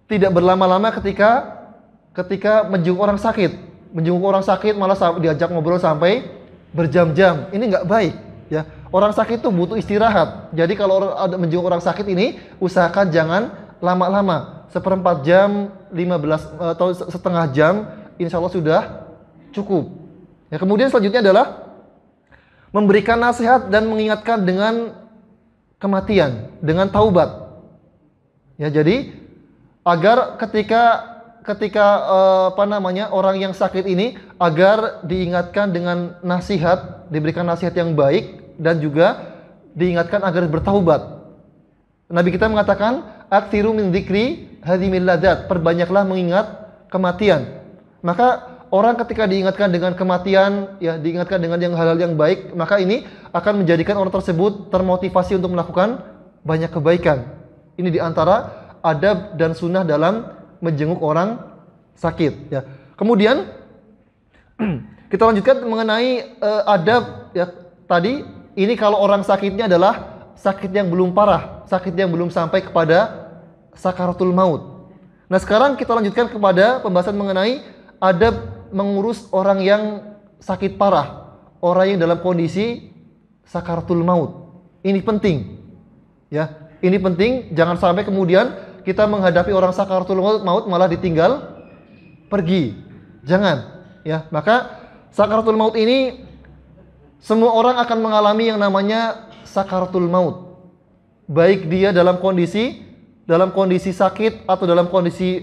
tidak berlama-lama ketika menjenguk orang sakit. Menjenguk orang sakit malah diajak ngobrol sampai berjam-jam. Ini nggak baik, ya. Orang sakit itu butuh istirahat. Jadi kalau ada menjenguk orang sakit ini, usahakan jangan lama-lama. Seperempat jam, 15 atau setengah jam, insya Allah sudah cukup. Ya, kemudian selanjutnya adalah memberikan nasihat dan mengingatkan dengan kematian, dengan taubat. Ya, jadi agar ketika orang yang sakit ini agar diingatkan dengan nasihat, diberikan nasihat yang baik dan juga diingatkan agar bertaubat. Nabi kita mengatakan, "Aktsiru min dzikri hadhimil ladzat." Perbanyaklah mengingat kematian. Maka orang ketika diingatkan dengan kematian, ya diingatkan dengan hal-hal yang baik, maka ini akan menjadikan orang tersebut termotivasi untuk melakukan banyak kebaikan. Ini diantara adab dan sunnah dalam menjenguk orang sakit. Ya. Kemudian kita lanjutkan mengenai adab. Ya, tadi ini kalau orang sakitnya adalah sakit yang belum parah, sakit yang belum sampai kepada sakaratul maut. Nah sekarang kita lanjutkan kepada pembahasan mengenai adab mengurus orang yang sakit parah, orang yang dalam kondisi sakaratul maut. Ini penting, ya. Ini penting, jangan sampai kemudian kita menghadapi orang sakaratul maut malah ditinggal pergi. Jangan, ya. Maka sakaratul maut ini semua orang akan mengalami yang namanya sakaratul maut. Baik dia dalam kondisi sakit atau dalam kondisi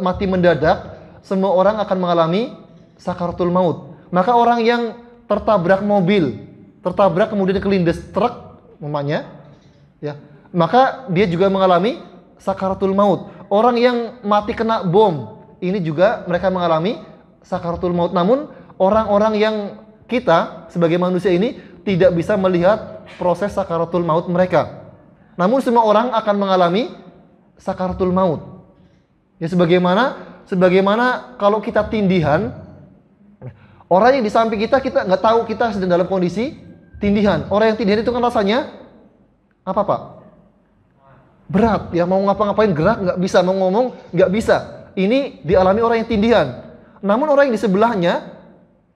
mati mendadak, semua orang akan mengalami sakaratul maut. Maka orang yang tertabrak mobil, tertabrak kemudian kelindes truk umpamanya, ya, maka dia juga mengalami sakaratul maut. Orang yang mati kena bom, ini juga mereka mengalami sakaratul maut. Namun orang-orang yang kita sebagai manusia ini tidak bisa melihat proses sakaratul maut mereka. Namun semua orang akan mengalami sakaratul maut. Ya sebagaimana kalau kita tindihan, orang yang di samping kita nggak tahu kita sedang dalam kondisi tindihan. Orang yang tindihan itu kan rasanya apa, Pak? Berat, ya, mau ngapa-ngapain gerak nggak bisa, mau ngomong nggak bisa. Ini dialami orang yang tindihan. Namun orang yang di sebelahnya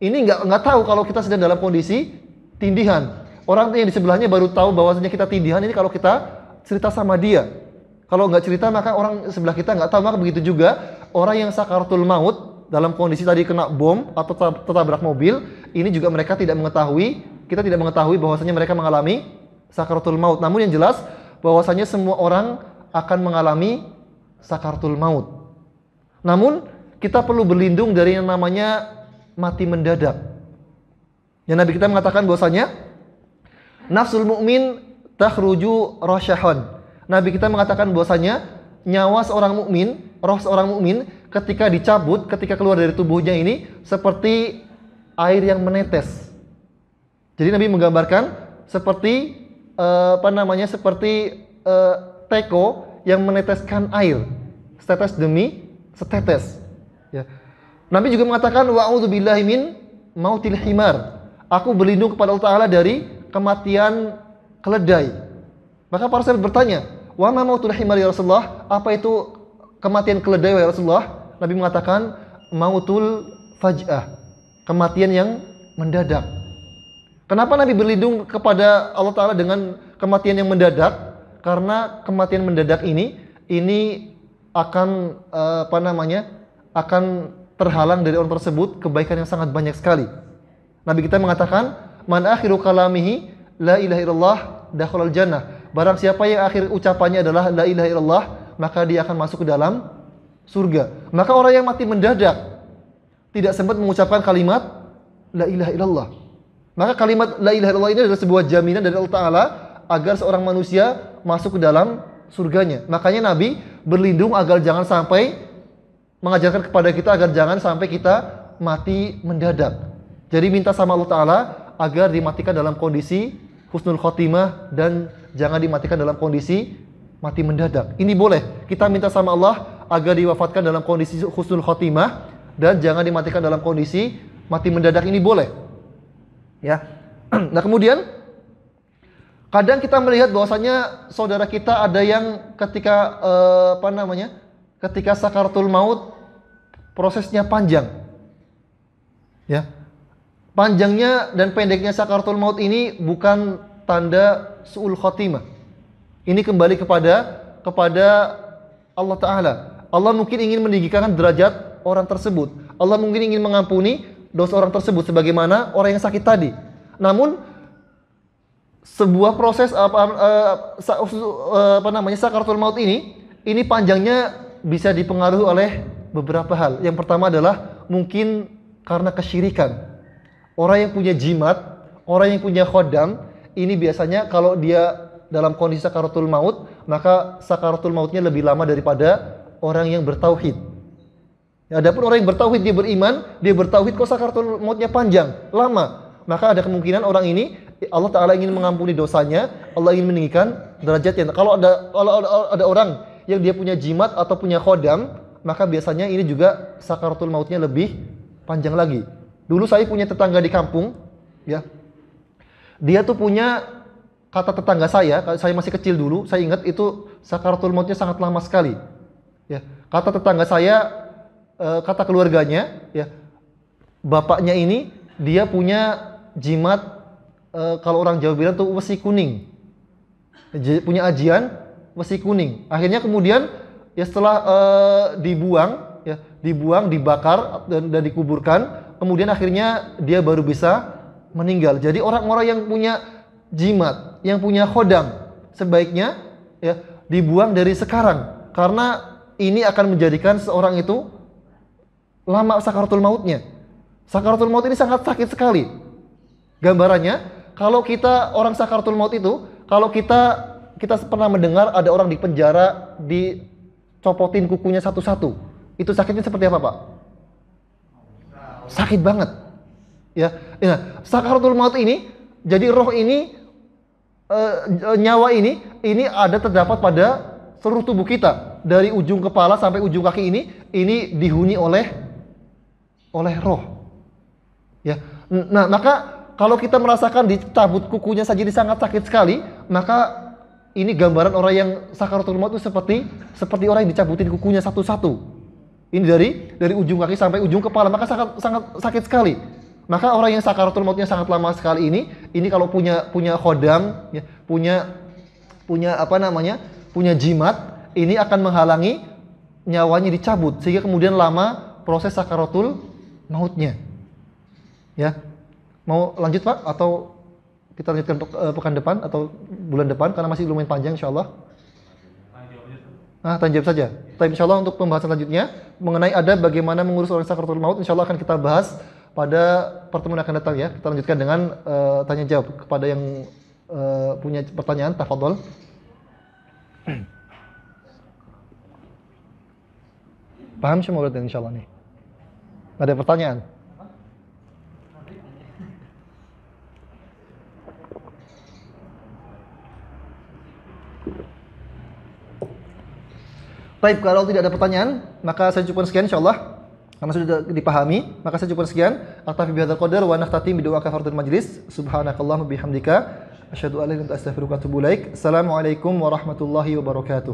ini nggak tahu kalau kita sedang dalam kondisi tindihan. Orang yang di sebelahnya baru tahu bahwasanya kita tindihan ini kalau kita cerita sama dia. Kalau nggak cerita maka orang sebelah kita nggak tahu. Maka begitu juga orang yang sakaratul maut dalam kondisi tadi kena bom atau tertabrak mobil, ini juga mereka tidak mengetahui, kita tidak mengetahui bahwasanya mereka mengalami sakaratul maut. Namun yang jelas bahwasanya semua orang akan mengalami sakaratul maut. Namun kita perlu berlindung dari yang namanya mati mendadak. Yang Nabi kita mengatakan bahwasanya nafsul mu'min takhruju rasyahun. Nabi kita mengatakan bahwasanya nyawa seorang mukmin, roh seorang mukmin ketika dicabut, ketika keluar dari tubuhnya ini seperti air yang menetes. Jadi Nabi menggambarkan seperti seperti teko yang meneteskan air, setetes demi setetes. Ya. Nabi juga mengatakan wa'udzubillahi min mautil himar. Aku berlindung kepada Allah Ta'ala dari kematian keledai. Maka para sahabat bertanya, wa ma mautul himar ya Rasulullah? Apa itu kematian keledai ya Rasulullah? Nabi mengatakan mautul faj'ah, kematian yang mendadak. Kenapa Nabi berlindung kepada Allah Ta'ala dengan kematian yang mendadak? Karena kematian mendadak ini akan akan terhalang dari orang tersebut kebaikan yang sangat banyak sekali. Nabi kita mengatakan, man akhiru kalamihi la ilaha illallah dakhalal jannah. Barang siapa yang akhir ucapannya adalah la ilaha illallah, maka dia akan masuk ke dalam surga. Maka orang yang mati mendadak tidak sempat mengucapkan kalimat la ilaha illallah. Maka kalimat la ilaha illallah ini adalah sebuah jaminan dari Allah Ta'ala agar seorang manusia masuk ke dalam surganya. Makanya Nabi berlindung agar jangan sampai mengajarkan kepada kita agar jangan sampai kita mati mendadak. Jadi minta sama Allah Ta'ala agar dimatikan dalam kondisi husnul khotimah dan jangan dimatikan dalam kondisi mati mendadak. Ini boleh. Kita minta sama Allah agar diwafatkan dalam kondisi husnul khotimah dan jangan dimatikan dalam kondisi mati mendadak. Ini boleh. Ya. Nah kemudian Kadang kita melihat bahwasanya saudara kita ada yang ketika ketika sakaratul maut prosesnya panjang. Ya. Panjangnya dan pendeknya sakaratul maut ini bukan tanda su'ul khotimah. Ini kembali kepada Allah Ta'ala. Allah mungkin ingin meninggikan derajat orang tersebut. Allah mungkin ingin mengampuni dosa orang tersebut sebagaimana orang yang sakit tadi. Namun sebuah proses sakaratul maut ini panjangnya bisa dipengaruhi oleh beberapa hal. Yang pertama adalah mungkin karena kesyirikan. Orang yang punya jimat, orang yang punya khodam, ini biasanya kalau dia dalam kondisi sakaratul maut, maka sakaratul mautnya lebih lama daripada orang yang bertauhid. Ya, adapun orang yang bertauhid, dia beriman, dia bertauhid, kok sakaratul mautnya panjang, lama. Maka ada kemungkinan orang ini Allah Ta'ala ingin mengampuni dosanya, Allah ingin meninggikan derajatnya. Kalau ada orang yang dia punya jimat atau punya khodam, maka biasanya ini juga sakaratul mautnya lebih panjang lagi. Dulu saya punya tetangga di kampung, ya. Dia tuh punya, kata tetangga saya masih kecil dulu, saya ingat itu sakaratul mautnya sangat lama sekali. Ya. Kata tetangga saya, kata keluarganya, ya, bapaknya ini dia punya jimat, kalau orang Jawa bilang tuh wesi kuning, punya ajian wesi kuning. Akhirnya kemudian ya setelah dibuang, dibakar dan dikuburkan, kemudian akhirnya dia baru bisa meninggal. Jadi orang-orang yang punya jimat, yang punya khodam, sebaiknya ya dibuang dari sekarang, karena ini akan menjadikan seorang itu lama sakaratul mautnya. Sakaratul maut ini sangat sakit sekali. Gambarannya, kalau kita orang sakaratul maut itu, kalau kita pernah mendengar ada orang di penjara dicopotin kukunya satu-satu, itu sakitnya seperti apa, Pak? Sakit banget. Ya, nah, sakaratul maut ini, jadi roh ini, nyawa ini ada terdapat pada seluruh tubuh kita, dari ujung kepala sampai ujung kaki ini dihuni oleh roh. Ya, nah maka kalau kita merasakan dicabut kukunya saja ini sangat sakit sekali, maka ini gambaran orang yang sakaratul maut itu seperti orang yang dicabutin kukunya satu-satu. Ini dari ujung kaki sampai ujung kepala, maka sangat sakit sekali. Maka orang yang sakaratul mautnya sangat lama sekali ini kalau punya khodam, ya, punya jimat, ini akan menghalangi nyawanya dicabut sehingga kemudian lama proses sakaratul mautnya. Ya. Mau lanjut, Pak, atau kita lanjutkan pekan depan atau bulan depan karena masih lumayan panjang insyaallah. Tanya jawab saja. Tapi insyaallah untuk pembahasan selanjutnya mengenai bagaimana mengurus orang sakaratul maut, insyaallah akan kita bahas pada pertemuan akan datang, ya. Kita lanjutkan dengan tanya jawab kepada yang punya pertanyaan, tafadhol. Paham semua berarti insyaallah nih. Ada pertanyaan? Baik, kalau tidak ada pertanyaan, maka saya cukupkan sekian insyaallah. Karena sudah dipahami, maka saya cukupkan sekian. Aktafi bihadzal qadar wa nakhtatim bi du'a kafaratul majlis. Subhanakallahumma bihamdika asyhadu an la ilaha illa anta astaghfiruka wa atubu ilaik. Assalamualaikum warahmatullahi wabarakatuh.